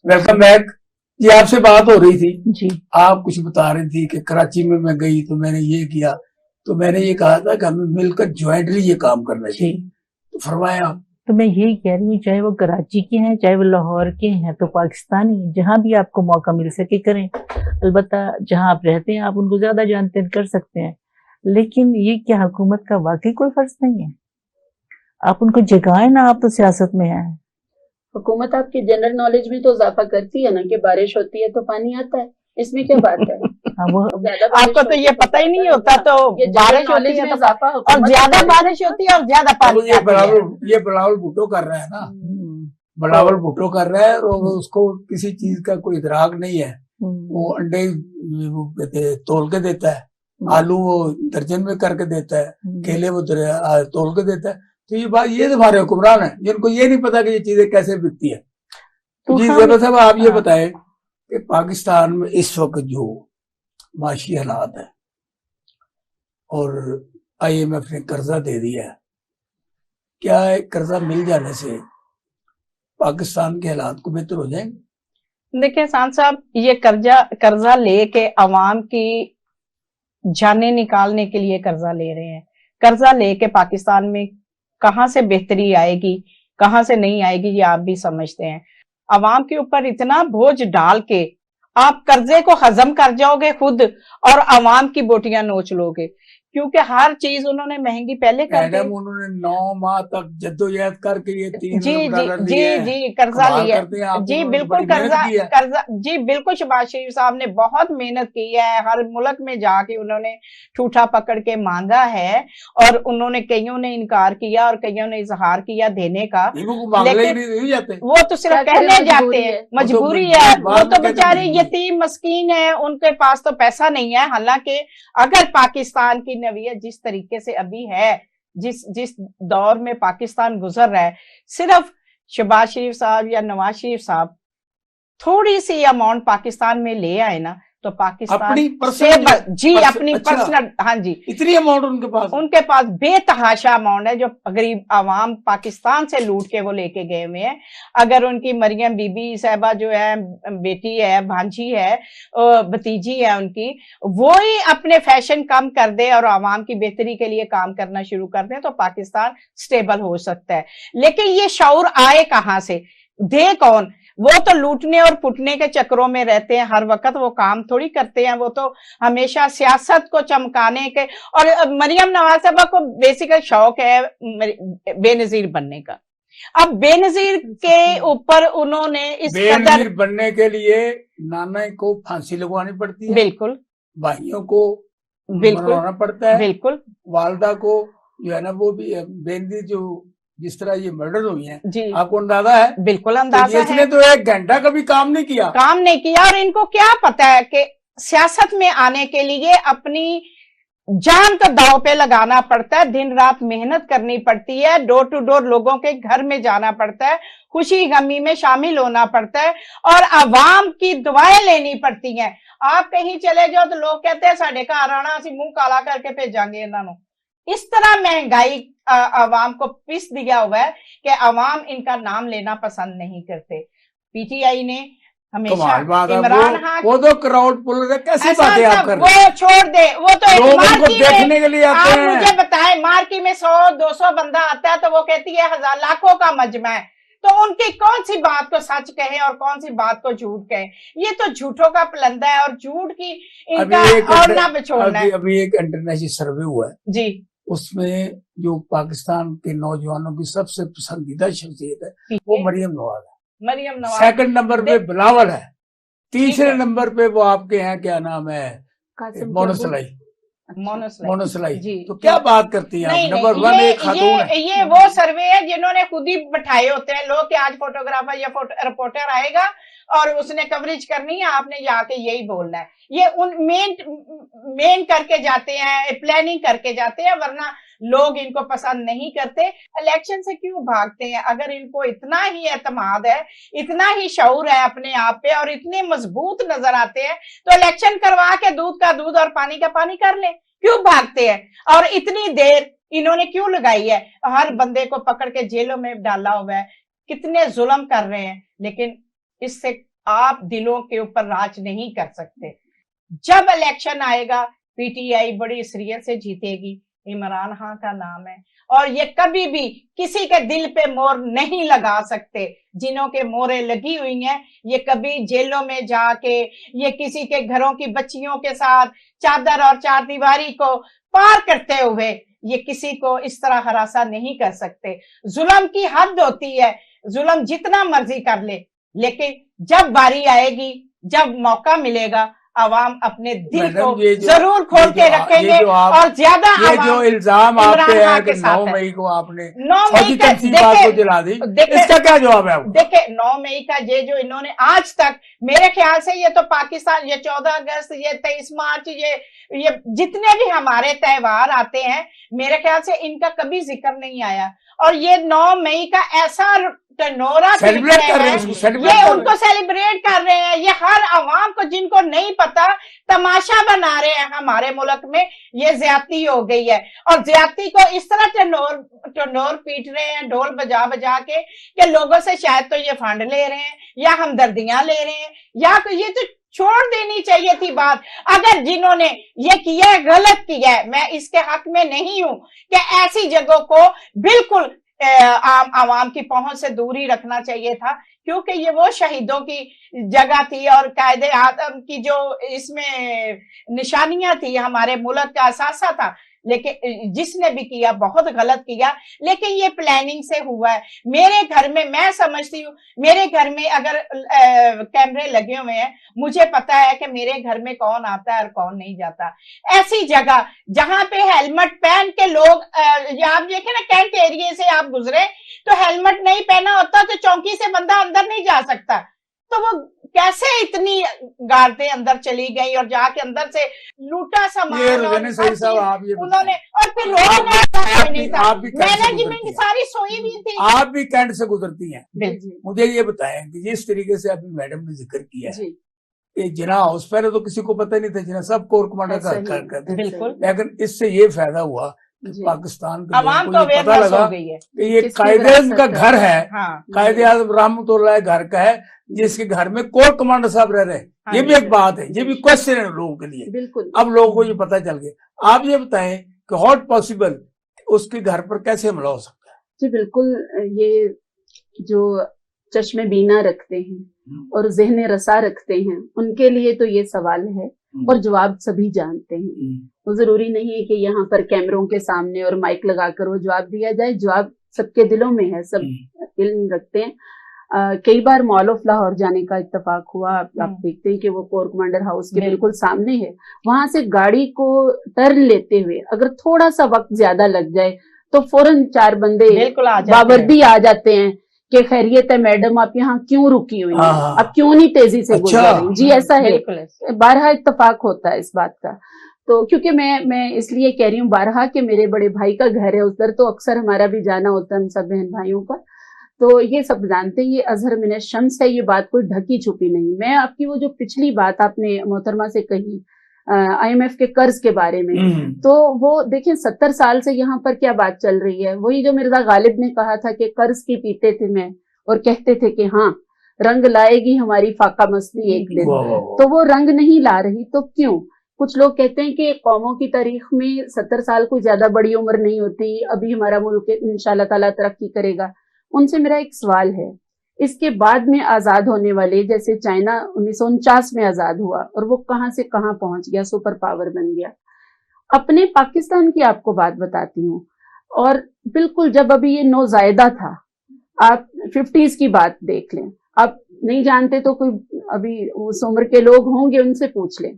Welcome back जी। आपसे बात हो रही थी जी। आप कुछ बता रही थी कि कराची में मैं गई तो मैंने ये किया, तो मैंने ये कहा था कि हमें मिलकर ज्वाइंटली ये काम करना चाहिए, तो फरमाया आप। तो मैं यही कह रही हूँ, चाहे वो कराची के हैं चाहे वो लाहौर के हैं, तो पाकिस्तानी जहां भी आपको मौका मिल सके करें। अलबत्ता जहां आप रहते हैं आप उनको ज्यादा जानते हैं, कर सकते हैं, लेकिन ये क्या हुकूमत का वाकई कोई फर्ज नहीं है? आप उनको जगाएं ना, आप तो सियासत में हैं। हुकूमत आपकी जनरल नॉलेज में तो इजाफा करती है ना कि बारिश होती है तो पानी आता है, इसमें क्या बात है? हाँ, वो आपको तो ये पता ही नहीं होता, तो बारिश होती है तो और ज्यादा बारिश होती है और ज्यादा पानी ये बिलावल भुट्टो कर रहा है ना, बिलावल भुट्टो कर रहा है, और उसको किसी चीज का कोई इदराक नहीं है। वो अंडे तोल के देता है, आलू वो दर्जन में करके देता है, केले वो तोल के देता है। तो ये बात, ये हमारे हुक्मरान है जिनको ये नहीं पता कि ये चीजें कैसे बिकती है। तो जी ज़रा साहब, आप ये बताएं कि पाकिस्तान में इस वक्त जो माशी हालात है और IMF ने कर्जा दे दिया है, क्या कर्जा मिल जाने से पाकिस्तान के हालात को बेहतर हो जाएंगे? देखिए सांस साहब, ये कर्जा लेके अवाम की जानें निकालने के लिए कर्जा ले रहे हैं। कर्जा लेके पाकिस्तान में कहां से बेहतरी आएगी, कहां से नहीं आएगी, ये आप भी समझते हैं। अवाम के ऊपर इतना बोझ डाल के आप कर्जे को हजम कर जाओगे खुद, और अवाम की बोटियां नोच लोगे, क्योंकि हर चीज उन्होंने महंगी पहले कर दी। उन्होंने 9 माह तक जद्दोजहद करके ये 3 जी कर्जा लिया। जी बिल्कुल कर्जा जी बिल्कुल। शहबाज शरीफ साहब ने बहुत मेहनत की है, हर मुल्क में जाके उन्होंने ठूठा पकड़ के मांगा है, और उन्होंने कईयों ने इनकार किया और कईयों ने इजहार किया देने का, लेकिन वो तो सिर्फ कहने जाते हैं, मजबूरी है। वो तो बेचारे यतीम मस्कीन है, उनके पास तो पैसा नहीं है। हालांकि अगर पाकिस्तान की नवीयत जिस तरीके से अभी है, जिस दौर में पाकिस्तान गुजर रहा है, सिर्फ शहबाज शरीफ साहब या नवाज शरीफ साहब थोड़ी सी अमाउंट पाकिस्तान में ले आए ना, तो पाकिस्तान अपनी पर्सनल हाँ जी, इतनी अमाउंट उनके पास बेतहाशा अमाउंट है जो गरीब आवाम पाकिस्तान से लूट के वो लेके गए हुए हैं। अगर उनकी मरियम बीबी साहबा जो है, बेटी है, भांजी है, भतीजी है उनकी, वो ही अपने फैशन कम कर दे और आवाम की बेहतरी के लिए काम करना शुरू कर दे, तो पाकिस्तान स्टेबल हो सकता है। लेकिन ये शऊर आए कहां से, दे कौन? वो तो लूटने और पुटने के चक्रों में रहते हैं, हर वक्त वो काम थोड़ी करते हैं। वो तो हमेशा सियासत को चमकाने के, और मरियम नवाज साहबा को बेसिकल शौक है बेनजीर बनने का। अब बेनजीर के ऊपर उन्होंने इस कदर बनने के लिए नाना को फांसी लगवानी पड़ती है, बिल्कुल, भाइयों को मरवाना पड़ता है, बिल्कुल, वालदा को जो है ना, वो भी बेनजीर जो जिस तरह ये मर्डर हुई है जी, आपको अंदाजा है? बिल्कुल अंदाजा है। इसने तो 1 घंटा कभी काम नहीं किया, और इनको क्या पता है कि सियासत में आने के लिए अपनी जान को दांव पे लगाना पड़ता है, दिन रात मेहनत करनी पड़ती है, डोर टू डोर लोगों के घर में जाना पड़ता है, खुशी गमी में शामिल होना पड़ता है, और अवाम की दुआएं लेनी पड़ती हैं। आप कहीं चले जाओ तो लोग कहते हैं साढ़े घर आना, असी मुंह काला करके भेजांगे इन्होंने। इस तरह महंगाई अवाम को पिस दिया हुआ है कि अवाम इनका नाम लेना पसंद नहीं करते। PTI ने हमेशा इमरान खान, वो तो क्राउड पुल है, कैसी बातें आप कर रहे हैं? वो छोड़ दे, वो तो लोग उनको देखने के लिए आते हैं। मुझे बताएं, मार्की में 100-200 बंदा आता है तो वो कहती है 1000 लाखों का मजमा है, तो उनकी कौन सी बात को सच कहे और कौन सी बात को झूठ कहे? ये तो झूठों का पलंदा है, और झूठ की इनका और ना बिछोड़ना है। अभी एक इंटरनेशनल सर्वे हुआ है जी, उसमें जो पाकिस्तान के नौजवानों की सबसे पसंदीदा शख्सियत है वो मरियम नवाज है। सेकंड नंबर पे बिलावल है, तीसरे नंबर पे वो आपके यहाँ क्या नाम है, मोनोसलाई जी। तो क्या बात करती है? नंबर 1 एक खातून है। ये वो सर्वे है जिन्होंने खुद ही बैठाए होते हैं लोग कि आज फोटोग्राफर या रिपोर्टर आएगा और उसने कवरेज करनी है, आपने जाके यही बोलना है। ये उन मेन करके जाते हैं, प्लानिंग करके जाते हैं, वरना लोग इनको पसंद नहीं करते। इलेक्शन से क्यों भागते हैं? अगर इनको इतना ही एतमाद है, इतना ही शऊर है अपने आप पे, और इतने मजबूत नजर आते हैं, तो इलेक्शन करवा के दूध का दूध और पानी का पानी कर ले। क्यों भागते हैं? और इतनी देर इन्होंने क्यों लगाई है? हर बंदे को पकड़ के जेलों में डाला हुआ है, कितने जुल्म कर रहे हैं, लेकिन इससे आप दिलों के ऊपर राज नहीं कर सकते। जब इलेक्शन आएगा पीटीआई बड़ी सीरियस से जीतेगी, इमरान खान का नाम है, और ये कभी भी किसी के दिल पे मोहर नहीं लगा सकते। जिन्हों के मोहरें लगी हुई हैं, ये कभी जेलों में जाके, ये किसी के घरों की बच्चियों के साथ चादर और चारदीवारी को पार करते हुए ये किसी को इस तरह हरासा नहीं कर सकते। जुल्म की हद होती है, जुल्म जितना मर्जी कर ले, लेकिन जब बारी आएगी, जब मौका मिलेगा, आवाम अपने दिल को जरूर खोल के रखेंगे। और ज्यादा ये जो इल्जाम आप पे है कि 9 मई को आपने 9 मई का बात को जला दी, इसका क्या जवाब है? देखिए 9 मई का ये जो इन्होंने आज तक, मेरे ख्याल से ये तो पाकिस्तान, ये 14 अगस्त, ये 23 मार्च, ये जितने भी हमारे त्योहार आते हैं, मेरे ख्याल से इनका कभी जिक्र नहीं आया। और ये 9 मई का ऐसा टनोरा सेलिब्रेट कर रहे हैं, ये उनको सेलिब्रेट कर रहे हैं। ये हर आवाम को, जिनको नहीं पता, तमाशा बना रहे हैं हमारे मुल्क में। ये ज्यादती हो गई है, और ज्यादती को इस तरह टनोर पीट रहे हैं ढोल बजा बजा के कि लोगों से शायद तो ये फंड ले रहे हैं या हमदर्दियां ले रहे हैं, या तो ये तो छोड़ देनी चाहिए थी बात। अगर जिन्होंने ये किया है, गलत किया है, मैं इसके हक में नहीं हूं कि ऐसी जगहों को बिल्कुल आम आवाम की पहुंच से दूरी रखना चाहिए था, क्योंकि ये वो शहीदों की जगह थी और कायदे आदम की जो इसमें निशानियां थी, हमारे मुल्क का असासा था। लेकिन जिसने भी किया बहुत गलत किया, लेकिन ये प्लानिंग से हुआ है। मेरे घर में, मैं समझती हूँ, मेरे घर में अगर कैमरे लगे हुए हैं, मुझे पता है कि मेरे घर में कौन आता है और कौन नहीं जाता। ऐसी जगह जहां पे हेलमेट पहन के लोग, आप देखें ना, कैंट एरिया से आप गुजरे तो हेलमेट नहीं पहना होता तो चौकी से बंदा अंदर नहीं जा सकता। तो वो कैसे इतनी गार्डें अंदर चली गई और जाके अंदर से लूटा सामान, उन्होंने, और फिर लोग नहीं था, मैनेजमेंट सारी सोई हुई थी। आप भी कैंट से गुजरती हैं, मुझे ये बताएं कि जिस तरीके से अभी मैडम ने जिक्र किया है कि जिना हाउस पहले तो किसी को पता नहीं था, जिना सब कोर कमांडर का करते, लेकिन इससे ये फायदा हुआ पाकिस्तान के लोगों को ये पता लगा कि ये कायदे का घर है, कायदे आज़म रहमतुल्लाह घर का है, जिसके घर में कोर कमांडर साहब रह रहे हैं। ये भी एक बात है, ये भी क्वेश्चन है लोगों के लिए। बिल्कुल, अब लोगों को ये पता चल गया। आप ये बताएं कि हॉट पॉसिबल उसके घर पर कैसे हमला हो सकता है? जी बिल्कुल, ये जो चश्मे बीना रखते हैं और ज़हन रसा रखते हैं, उनके लिए तो ये सवाल है और जवाब सभी जानते हैं। तो जरूरी नहीं है कि यहाँ पर कैमरों के सामने और माइक लगाकर वो जवाब दिया जाए। जवाब सबके दिलों में है, सब इल्म रखते हैं। कई बार मॉल ऑफ लाहौर जाने का इत्तेफाक हुआ। आप देखते हैं कि वो कोर कमांडर हाउस के बिल्कुल सामने है। वहां से गाड़ी को टर्न लेते हुए अगर थोड़ा सा वक्त ज्यादा लग जाए तो फौरन 4 बंदे बावर्दी आ जाते हैं कि खैरियत है मैडम, आप यहाँ क्यों रुकी हुई हैं, आप क्यों नहीं तेजी से गुजर रही? जी ऐसा है, बारहा इत्तेफाक होता है इस बात का। तो क्योंकि मैं इसलिए कह रही हूँ बारहा कि मेरे बड़े भाई का घर है उधर, तो अक्सर हमारा भी जाना होता है हम सब बहन भाइयों का। तो ये सब जानते हैं, ये अजहर मिन शम्स है, ये बात कोई ढकी छुपी नहीं। मैं आपकी वो जो पिछली बात आपने मोहतरमा से कही IMF के कर्ज के बारे में, तो वो देखिए 70 साल से यहाँ पर क्या बात चल रही है। वही जो मिर्जा गालिब ने कहा था कि कर्ज की पीते थे मैं और कहते थे कि हाँ रंग लाएगी हमारी फाका मस्ती एक दिन, तो वो रंग नहीं ला रही। तो क्यों? कुछ लोग कहते हैं कि कौमों की तारीख में 70 साल कोई ज्यादा बड़ी उम्र नहीं होती, अभी हमारा मुल्क इंशाल्लाह ताला तरक्की करेगा। उनसे मेरा एक सवाल है, इसके बाद में आजाद होने वाले, जैसे चाइना 1949 में आजाद हुआ और वो कहां से कहां पहुंच गया, सुपर पावर बन गया। अपने पाकिस्तान की आपको बात बताती हूँ, और बिल्कुल जब अभी ये नौजायदा था, आप 50s की बात देख लें, आप नहीं जानते तो कोई अभी उस उम्र के लोग होंगे उनसे पूछ लें।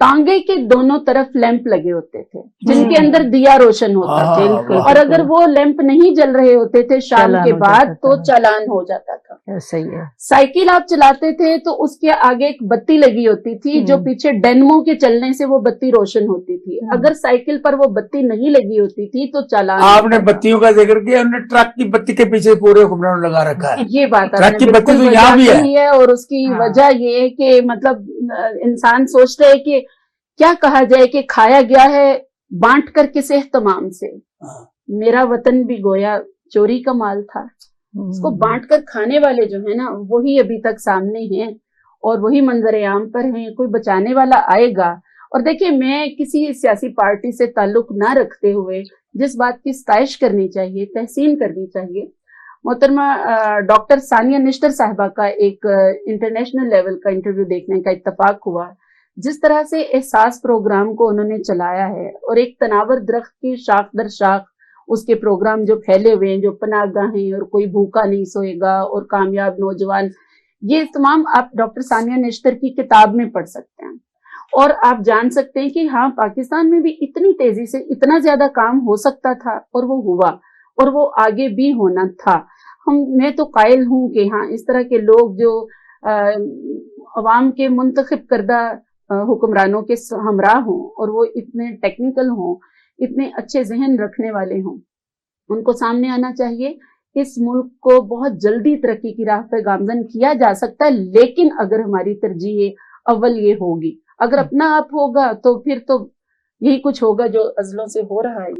तांगे के दोनों तरफ लैंप लगे होते थे जिनके अंदर दिया रोशन होता था, और अगर वो लैंप नहीं जल रहे होते थे शाम के बाद तो चालान हो जाता था। सही है। साइकिल आप चलाते थे तो उसके आगे एक बत्ती लगी होती थी जो पीछे डेनमो के चलने से वो बत्ती रोशन होती थी। अगर साइकिल पर वो बत्ती नहीं लगी होती थी तो चालान। आपने बत्तियों का जिक्र किया, हमने ट्रक की बत्ती के पीछे पूरे हुक्मरान लगा रखा है। ये बात ट्रक की बत्ती तो यहाँ भी है, और उसकी वजह ये है कि मतलब इंसान सोचते है कि क्या कहा जाए कि खाया गया है बांट कर किसे एहतमाम से। हाँ। मेरा वतन भी गोया चोरी का माल था। उसको बांट कर खाने वाले जो है ना, वही अभी तक सामने हैं और वही मंजर आम पर हैं। कोई बचाने वाला आएगा। और देखिए, मैं किसी सियासी पार्टी से ताल्लुक ना रखते हुए जिस बात की सताइश करनी चाहिए, तहसीन करनी चाहिए, मोहतरमा डॉक्टर सानिया निश्तर साहिबा का एक इंटरनेशनल लेवल का इंटरव्यू देखने का इत्तेफाक हुआ। जिस तरह से एहसास प्रोग्राम को उन्होंने चलाया है और एक तनावर दरख्त की शाख दर शाख उसके प्रोग्राम जो फैले हुए हैं, जो पनाहगाहें और कोई भूखा नहीं सोएगा और कामयाब नौजवान, ये तमाम आप डॉक्टर सानिया निश्तर की किताब में पढ़ सकते हैं। और आप जान सकते हैं कि हाँ, पाकिस्तान में भी इतनी तेजी से इतना ज्यादा काम हो सकता था और वो हुआ और वो आगे भी होना था। मैं तो कायल हूं कि हाँ, इस तरह के लोग जो अवाम के मुंतखब करदा हुक्मरानों के हमराह हों और वो इतने टेक्निकल हों, इतने अच्छे जहन रखने वाले हों, उनको सामने आना चाहिए। इस मुल्क को बहुत जल्दी तरक्की की राह पर गामजन किया जा सकता है, लेकिन अगर हमारी तरजीह अव्वल ये होगी, अगर अपना आप होगा तो फिर तो यही कुछ होगा जो अजलों से हो रहा है।